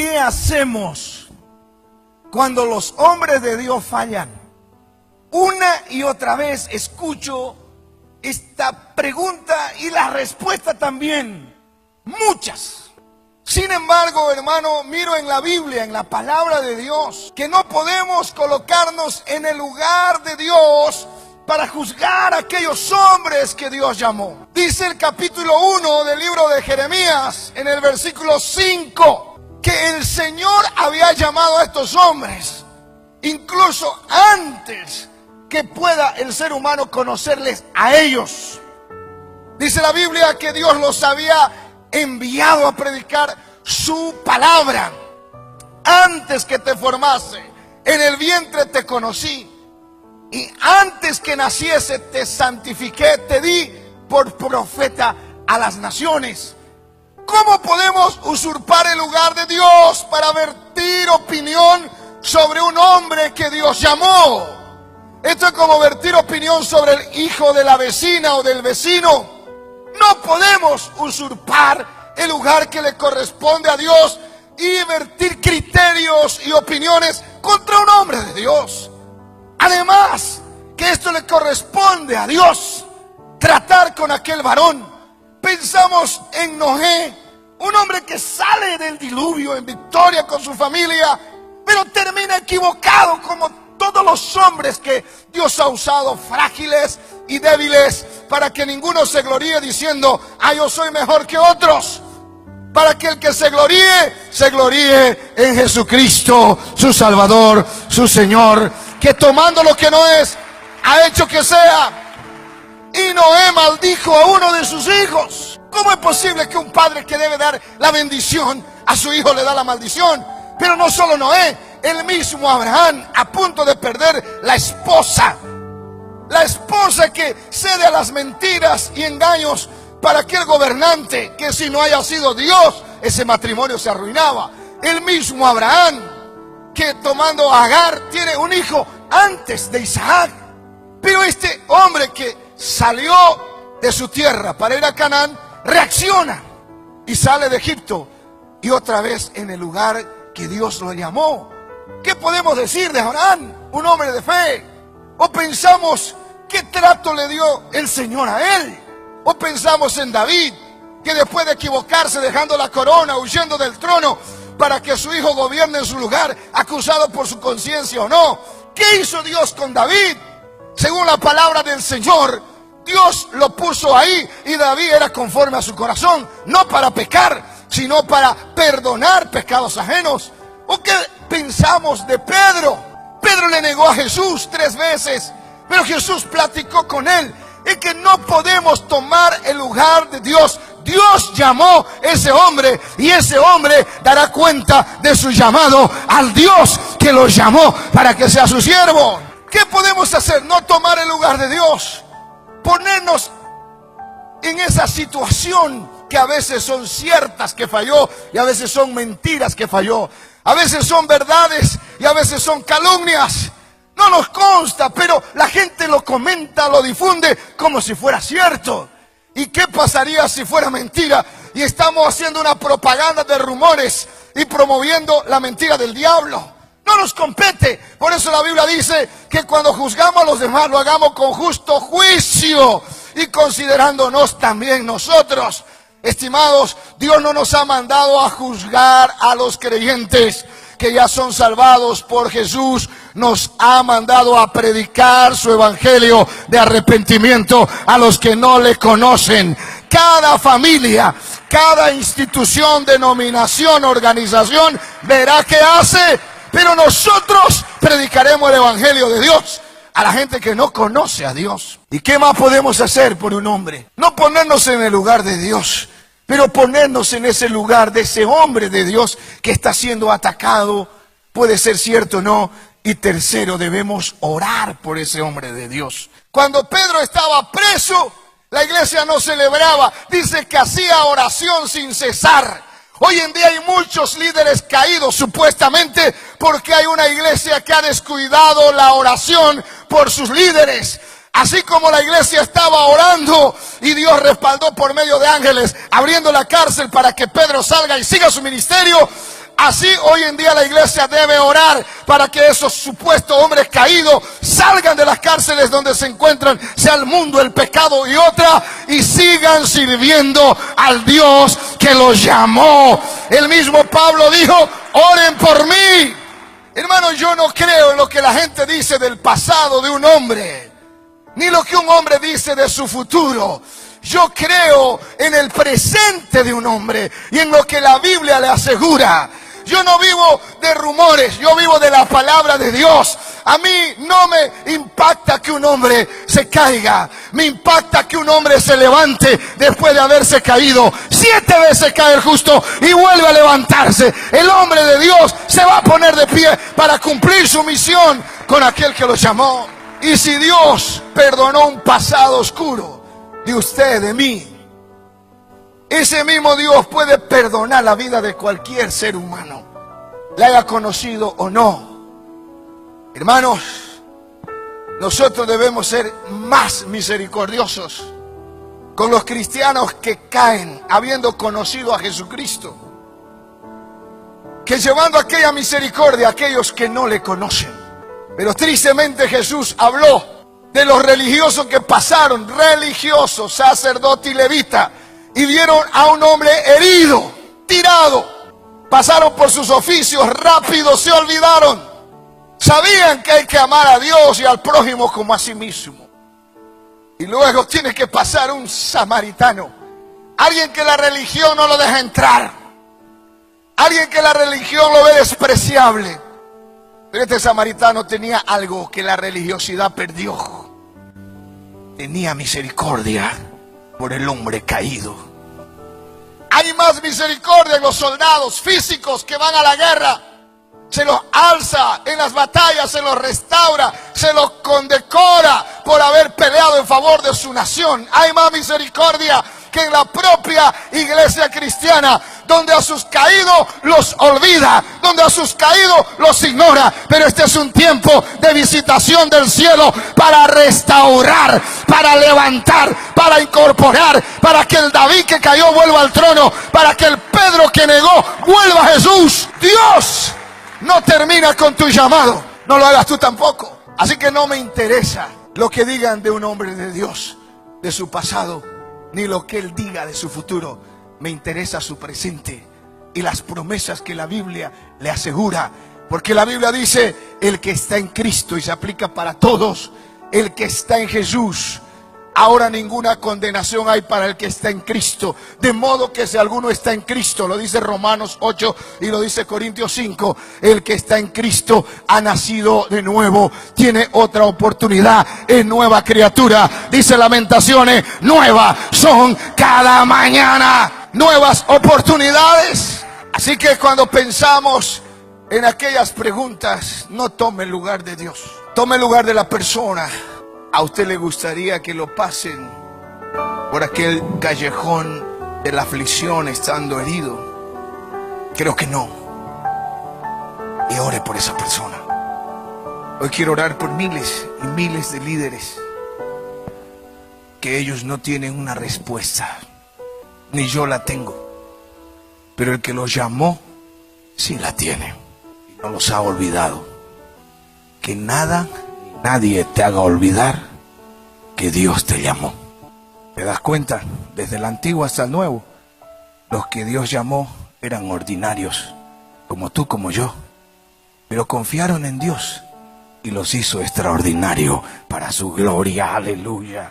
¿Qué hacemos cuando los hombres de Dios fallan? Una y otra vez escucho esta pregunta y la respuesta también, muchas. Sin embargo, hermano, miro en la Biblia, en la palabra de Dios, que no podemos colocarnos en el lugar de Dios para juzgar a aquellos hombres que Dios llamó. Dice el capítulo 1 del libro de Jeremías, en el versículo 5, que el Señor había llamado a estos hombres, incluso antes que pueda el ser humano conocerles a ellos. Dice la Biblia que Dios los había enviado a predicar su palabra. Antes que te formase, en el vientre te conocí, y antes que naciese te santifiqué, te di por profeta a las naciones. ¿Cómo podemos usurpar el lugar de Dios para vertir opinión sobre un hombre que Dios llamó? Esto es como vertir opinión sobre el hijo de la vecina o del vecino. No podemos usurpar el lugar que le corresponde a Dios y vertir criterios y opiniones contra un hombre de Dios. Además, que esto le corresponde a Dios, tratar con aquel varón. Pensamos en Noé, un hombre que sale del diluvio en victoria con su familia, pero termina equivocado como todos los hombres que Dios ha usado, frágiles y débiles, para que ninguno se gloríe diciendo, yo soy mejor que otros. Para que el que se gloríe en Jesucristo, su Salvador, su Señor, que tomando lo que no es, ha hecho que sea. Y Noé maldijo a uno de sus hijos. ¿Cómo es posible que un padre que debe dar la bendición a su hijo le da la maldición? Pero no solo Noé, el mismo Abraham, a punto de perder la esposa que cede a las mentiras y engaños para aquel gobernante, que si no haya sido Dios, ese matrimonio se arruinaba. El mismo Abraham, que tomando a Agar tiene un hijo antes de Isaac. Pero este hombre que salió de su tierra para ir a Canaán, reacciona y sale de Egipto y otra vez en el lugar que Dios lo llamó. ¿Qué podemos decir de Abraham? Un hombre de fe. O pensamos, ¿qué trato le dio el Señor a él? O pensamos en David, que después de equivocarse, dejando la corona, huyendo del trono para que su hijo gobierne en su lugar, acusado por su conciencia o no. ¿Qué hizo Dios con David? Según la palabra del Señor, Dios lo puso ahí y David era conforme a su corazón, no para pecar, sino para perdonar pecados ajenos. ¿O qué pensamos de Pedro? Pedro le negó a Jesús 3 veces, pero Jesús platicó con él. Es que no podemos tomar el lugar de Dios. Dios llamó a ese hombre y ese hombre dará cuenta de su llamado al Dios que lo llamó para que sea su siervo. ¿Qué podemos hacer? No tomar el lugar de Dios. Ponernos en esa situación que a veces son ciertas que falló y a veces son mentiras que falló. A veces son verdades y a veces son calumnias. No nos consta, pero la gente lo comenta, lo difunde como si fuera cierto. ¿Y qué pasaría si fuera mentira? Y estamos haciendo una propaganda de rumores y promoviendo la mentira del diablo. No nos compete. Por eso la Biblia dice que cuando juzgamos a los demás lo hagamos con justo juicio y considerándonos también nosotros. Estimados, Dios no nos ha mandado a juzgar a los creyentes que ya son salvados por Jesús. Nos ha mandado a predicar su evangelio de arrepentimiento a los que no le conocen. Cada familia, cada institución, denominación, organización verá qué hace, pero nosotros predicaremos el evangelio de Dios a la gente que no conoce a Dios. ¿Y qué más podemos hacer por un hombre? No ponernos en el lugar de Dios, pero ponernos en ese lugar de ese hombre de Dios que está siendo atacado. Puede ser cierto o no. Y tercero, debemos orar por ese hombre de Dios. Cuando Pedro estaba preso, la iglesia no celebraba. Dice que hacía oración sin cesar. Hoy en día hay muchos líderes caídos supuestamente porque hay una iglesia que ha descuidado la oración por sus líderes. Así como la iglesia estaba orando y Dios respaldó por medio de ángeles, abriendo la cárcel para que Pedro salga y siga su ministerio, Así hoy en día la iglesia debe orar para que esos supuestos hombres caídos salgan de las cárceles donde se encuentran, sea el mundo, el pecado y otra, y sigan sirviendo al Dios que los llamó. El mismo Pablo dijo: oren por mí. Hermano, yo no creo en lo que la gente dice del pasado de un hombre, ni lo que un hombre dice de su futuro. Yo creo en el presente de un hombre y en lo que la Biblia le asegura. Yo no vivo de rumores, yo vivo de la palabra de Dios. A mí no me impacta que un hombre se caiga, me impacta que un hombre se levante después de haberse caído. 7 veces cae el justo y vuelve a levantarse. El hombre de Dios se va a poner de pie para cumplir su misión con aquel que lo llamó. Y si Dios perdonó un pasado oscuro de usted, de mí, ese mismo Dios puede perdonar la vida de cualquier ser humano, la haya conocido o no. Hermanos, nosotros debemos ser más misericordiosos con los cristianos que caen habiendo conocido a Jesucristo, que llevando aquella misericordia a aquellos que no le conocen. Pero tristemente Jesús habló de los religiosos que pasaron, religiosos, sacerdote y levita, y vieron a un hombre herido, tirado. Pasaron por sus oficios, rápido se olvidaron. Sabían que hay que amar a Dios y al prójimo como a sí mismo. Y luego tiene que pasar un samaritano, alguien que la religión no lo deja entrar, alguien que la religión lo ve despreciable. Pero este samaritano tenía algo que la religiosidad perdió. Tenía misericordia por el hombre caído. Hay más misericordia en los soldados físicos que van a la guerra. Se los alza en las batallas, se los restaura, se los condecora por haber peleado en favor de su nación. Hay más misericordia que en la propia iglesia cristiana, donde a sus caídos los olvida, donde a sus caídos los ignora. Pero este es un tiempo de visitación del cielo para restaurar, para levantar, para incorporar, para que el David que cayó vuelva al trono, para que el Pedro que negó vuelva a Jesús. Dios no termina con tu llamado, no lo hagas tú tampoco. Así que no me interesa lo que digan de un hombre de Dios, de su pasado, ni lo que él diga de su futuro. Me interesa su presente y las promesas que la Biblia le asegura. Porque la Biblia dice: el que está en Cristo, y se aplica para todos, el que está en Jesús. Ahora ninguna condenación hay para el que está en Cristo. De modo que si alguno está en Cristo, lo dice Romanos 8 y lo dice Corintios 5, el que está en Cristo ha nacido de nuevo, tiene otra oportunidad, es nueva criatura. Dice Lamentaciones: nuevas son cada mañana, nuevas oportunidades. Así que cuando pensamos en aquellas preguntas, no tome el lugar de Dios, tome el lugar de la persona. ¿A usted le gustaría que lo pasen por aquel callejón de la aflicción estando herido? Creo que no. Y ore por esa persona. Hoy quiero orar por miles y miles de líderes que ellos no tienen una respuesta, ni yo la tengo. Pero el que los llamó sí la tiene y no los ha olvidado. Que nada, nadie te haga olvidar que Dios te llamó. ¿Te das cuenta? Desde el antiguo hasta el nuevo, los que Dios llamó eran ordinarios, como tú, como yo, pero confiaron en Dios y los hizo extraordinarios para su gloria. Aleluya.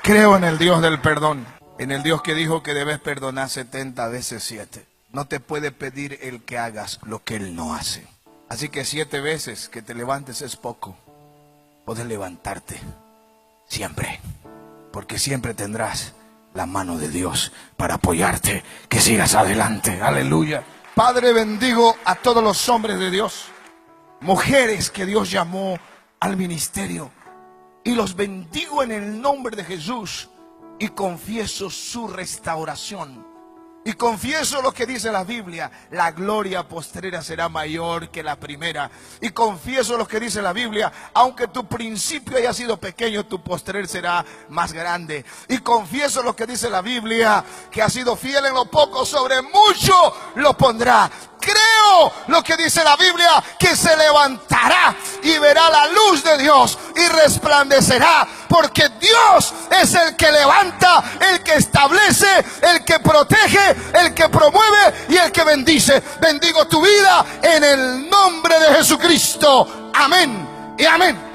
Creo en el Dios del perdón, en el Dios que dijo que debes perdonar 70 veces 7. No te puede pedir el que hagas lo que Él no hace. Así que 7 veces que te levantes es poco. Puedes levantarte siempre, porque siempre tendrás la mano de Dios para apoyarte, que sigas adelante. Aleluya. Padre, bendigo a todos los hombres de Dios, mujeres que Dios llamó al ministerio, y los bendigo en el nombre de Jesús y confieso su restauración. Y confieso lo que dice la Biblia: la gloria postrera será mayor que la primera. Y confieso lo que dice la Biblia: aunque tu principio haya sido pequeño, tu postrer será más grande. Y confieso lo que dice la Biblia: que ha sido fiel en lo poco, sobre mucho lo pondrá. Creo lo que dice la Biblia: que se levantará y verá la luz de Dios y resplandecerá, porque Dios es el que levanta, el que establece, el que protege, el que promueve y el que bendice. Bendigo tu vida en el nombre de Jesucristo. Amén y amén.